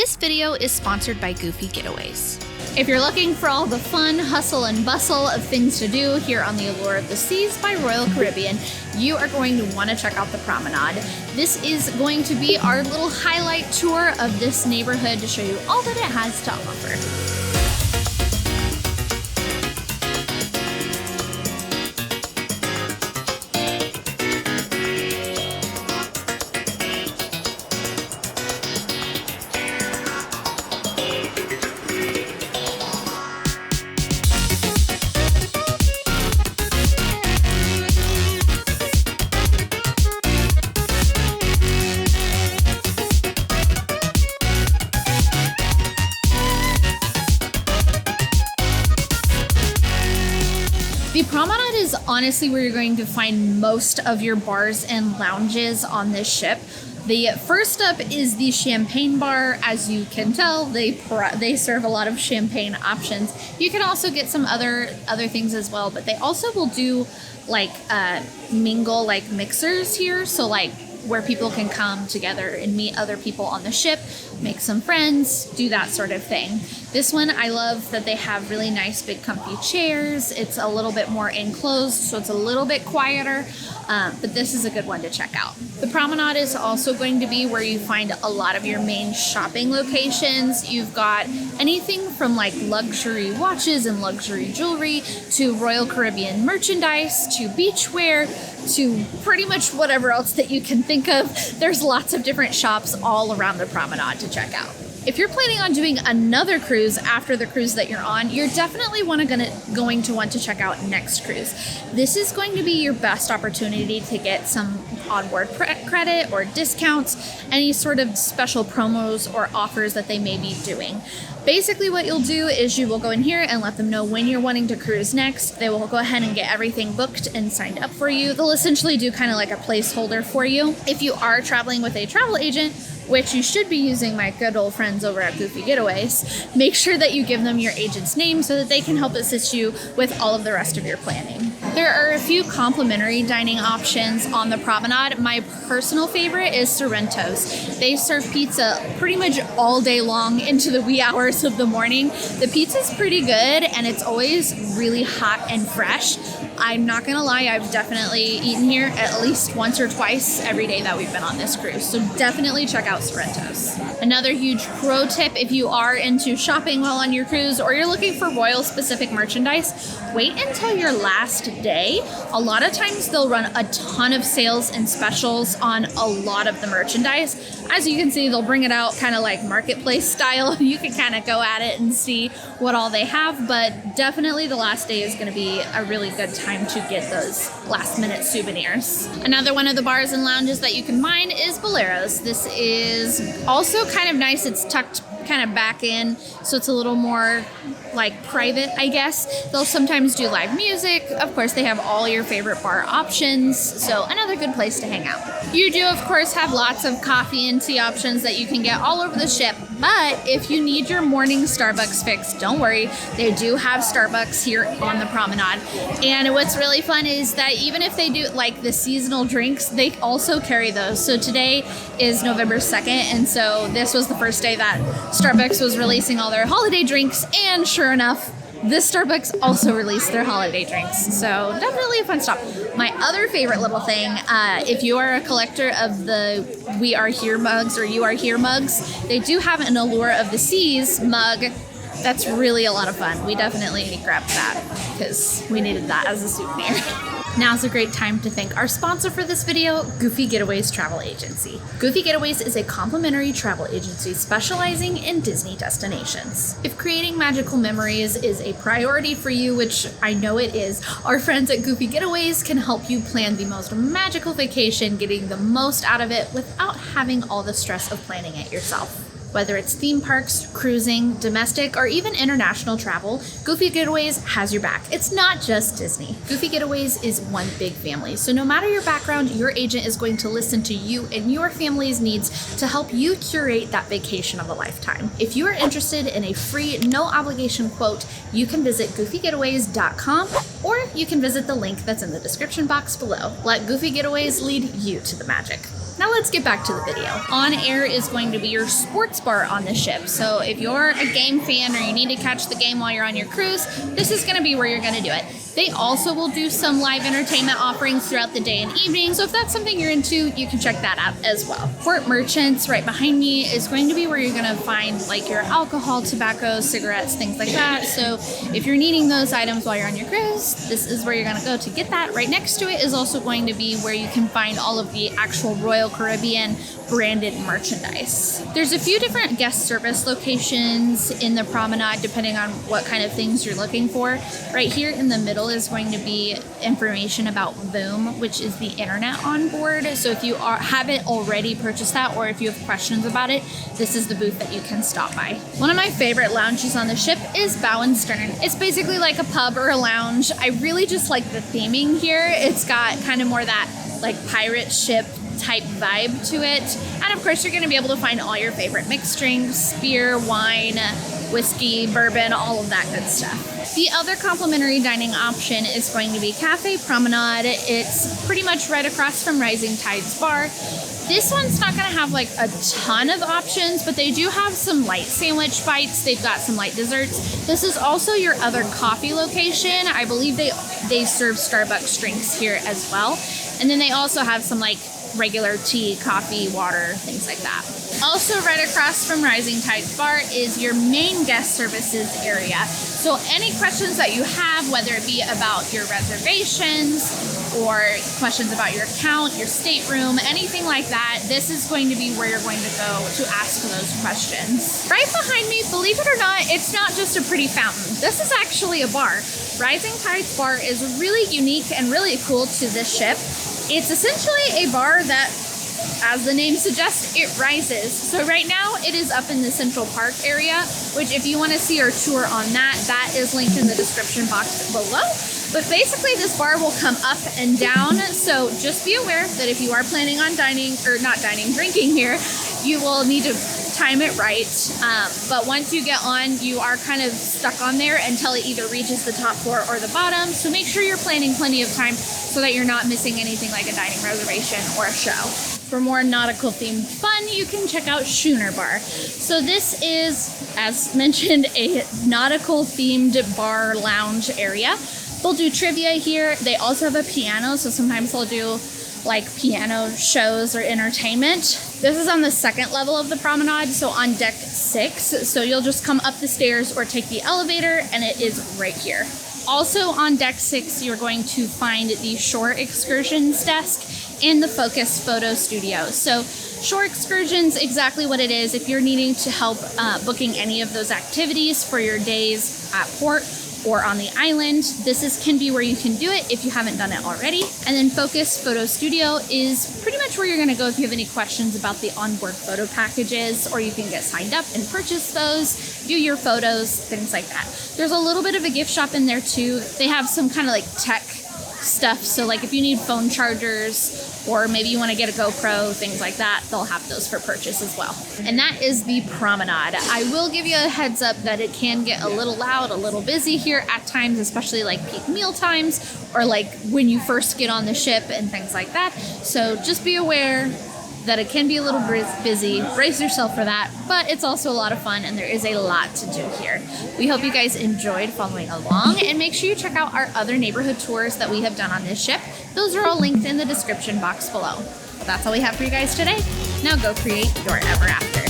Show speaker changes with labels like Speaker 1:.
Speaker 1: This video is sponsored by Goofy Getaways. If you're looking for all the fun, hustle, and bustle of things to do here on the Allure of the Seas by Royal Caribbean, you are going to want to check out the Promenade. This is going to be our little highlight tour of this neighborhood to show you all that it has to offer. The Promenade is honestly where you're going to find most of your bars and lounges on this ship. The first up is the Champagne Bar. As you can tell, they serve a lot of champagne options. You can also get some other things as well, but they also will do like mingle like mixers here. So like where people can come together and meet other people on the ship, make some friends, do that sort of thing. This one, I love that they have really nice big comfy chairs. It's a little bit more enclosed, so it's a little bit quieter, but this is a good one to check out. The Promenade is also going to be where you find a lot of your main shopping locations. You've got anything from like luxury watches and luxury jewelry to Royal Caribbean merchandise to beachwear to pretty much whatever else that you can think of. There's lots of different shops all around the Promenade to check out. If you're planning on doing another cruise after the cruise that you're on, you're definitely going to want to check out Next Cruise. This is going to be your best opportunity to get some onboard credit or discounts, any sort of special promos or offers that they may be doing. Basically what you'll do is you will go in here and let them know when you're wanting to cruise next. They will go ahead and get everything booked and signed up for you. They'll essentially do kind of like a placeholder for you. If you are traveling with a travel agent, which you should be using my good old friends over at Goofy Getaways, make sure that you give them your agent's name so that they can help assist you with all of the rest of your planning. There are a few complimentary dining options on the Promenade. My personal favorite is Sorrento's. They serve pizza pretty much all day long into the wee hours of the morning. The pizza's pretty good and it's always really hot and fresh. I'm not gonna lie, I've definitely eaten here at least once or twice every day that we've been on this cruise. So definitely check out Sorrento's. Another huge pro tip if you are into shopping while on your cruise or you're looking for royal specific merchandise, wait until your last day. A lot of times they'll run a ton of sales and specials on a lot of the merchandise. As you can see, they'll bring it out kind of like marketplace style. You can kind of go at it and see what all they have, but definitely the last day is gonna be a really good time to get those last minute souvenirs. Another one of the bars and lounges that you can find is Boleros. This is also kind of nice. It's tucked kind of back in, so it's a little more like private, I guess. They'll sometimes do live music. Of course, they have all your favorite bar options, so another good place to hang out. You do, of course, have lots of coffee and tea options that you can get all over the ship, but if you need your morning Starbucks fix, don't worry. They do have Starbucks here on the Promenade. And what's really fun is that even if they do like the seasonal drinks, they also carry those. So today is November 2nd, and so this was the first day that Starbucks was releasing all their holiday drinks, and sure enough, this Starbucks also released their holiday drinks. So definitely a fun stop. My other favorite little thing, if you are a collector of the We Are Here mugs or You Are Here mugs, they do have an Allure of the Seas mug. That's really a lot of fun. We definitely grabbed that because we needed that as a souvenir. Now's a great time to thank our sponsor for this video, Goofy Getaways Travel Agency. Goofy Getaways is a complimentary travel agency specializing in Disney destinations. If creating magical memories is a priority for you, which I know it is, our friends at Goofy Getaways can help you plan the most magical vacation, getting the most out of it without having all the stress of planning it yourself. Whether it's theme parks, cruising, domestic, or even international travel, Goofy Getaways has your back. It's not just Disney. Goofy Getaways is one big family, so no matter your background, your agent is going to listen to you and your family's needs to help you curate that vacation of a lifetime. If you are interested in a free, no obligation quote, you can visit goofygetaways.com or you can visit the link that's in the description box below. Let Goofy Getaways lead you to the magic. Now let's get back to the video. On air is going to be your sports bar on the ship. So if you're a game fan or you need to catch the game while you're on your cruise, this is going to be where you're going to do it. They also will do some live entertainment offerings throughout the day and evening. So if that's something you're into, you can check that out as well. Port Merchants right behind me is going to be where you're going to find like your alcohol, tobacco, cigarettes, things like that. So if you're needing those items while you're on your cruise, this is where you're going to go to get that. Right next to it is also going to be where you can find all of the actual Royal Caribbean branded merchandise. There's a few different guest service locations in the Promenade depending on what kind of things you're looking for. Right here in the middle is going to be information about VOOM, which is the internet on board. So if you haven't already purchased that, or if you have questions about it, this is the booth that you can stop by. One of my favorite lounges on the ship is Bow and Stern. It's basically like a pub or a lounge. I really just like the theming here. It's got kind of more that like pirate ship type vibe to it. And of course, you're going to be able to find all your favorite mixed drinks, beer, wine, whiskey, bourbon, all of that good stuff. The other complimentary dining option is going to be Cafe Promenade. It's pretty much right across from Rising Tides Bar. This one's not going to have like a ton of options, but they do have some light sandwich bites. They've got some light desserts. This is also your other coffee location. I believe they serve Starbucks drinks here as well. And then they also have some like regular tea, coffee, water, things like that. Also right across from Rising Tides Bar is your main guest services area. So any questions that you have, whether it be about your reservations or questions about your account, your stateroom, anything like that, this is going to be where you're going to go to ask those questions. Right behind me, believe it or not, it's not just a pretty fountain. This is actually a bar. Rising Tides Bar is really unique and really cool to this ship. It's essentially a bar that, as the name suggests, it rises. So right now it is up in the Central Park area, which if you want to see our tour on that, that is linked in the description box below. But basically this bar will come up and down. So just be aware that if you are planning on drinking here, you will need to time it right. But once you get on, you are kind of stuck on there until it either reaches the top floor or the bottom. So make sure you're planning plenty of time so that you're not missing anything like a dining reservation or a show. For more nautical themed fun, you can check out Schooner Bar. So this is, as mentioned, a nautical themed bar lounge area. They'll do trivia here. They also have a piano, so sometimes they'll do like piano shows or entertainment. This is on the second level of the Promenade, so on deck 6. So you'll just come up the stairs or take the elevator, and it is right here. Also on deck 6, you're going to find the Shore Excursions desk and the Focus Photo Studio. So Shore Excursions, exactly what it is. If you're needing to help booking any of those activities for your days at port or on the island, this can be where you can do it if you haven't done it already. And then Focus Photo Studio is pretty much where you're gonna go if you have any questions about the onboard photo packages, or you can get signed up and purchase those, view your photos, things like that. There's a little bit of a gift shop in there too. They have some kind of like tech stuff. So like if you need phone chargers, or maybe you want to get a GoPro, things like that, they'll have those for purchase as well. And that is the Promenade. I will give you a heads up that it can get a little loud, a little busy here at times, especially like peak meal times, or like when you first get on the ship and things like that. So just be aware that it can be a little busy. Brace yourself for that, but it's also a lot of fun and there is a lot to do here. We hope you guys enjoyed following along, and make sure you check out our other neighborhood tours that we have done on this ship. Those are all linked in the description box below. That's all we have for you guys today. Now go create your ever after.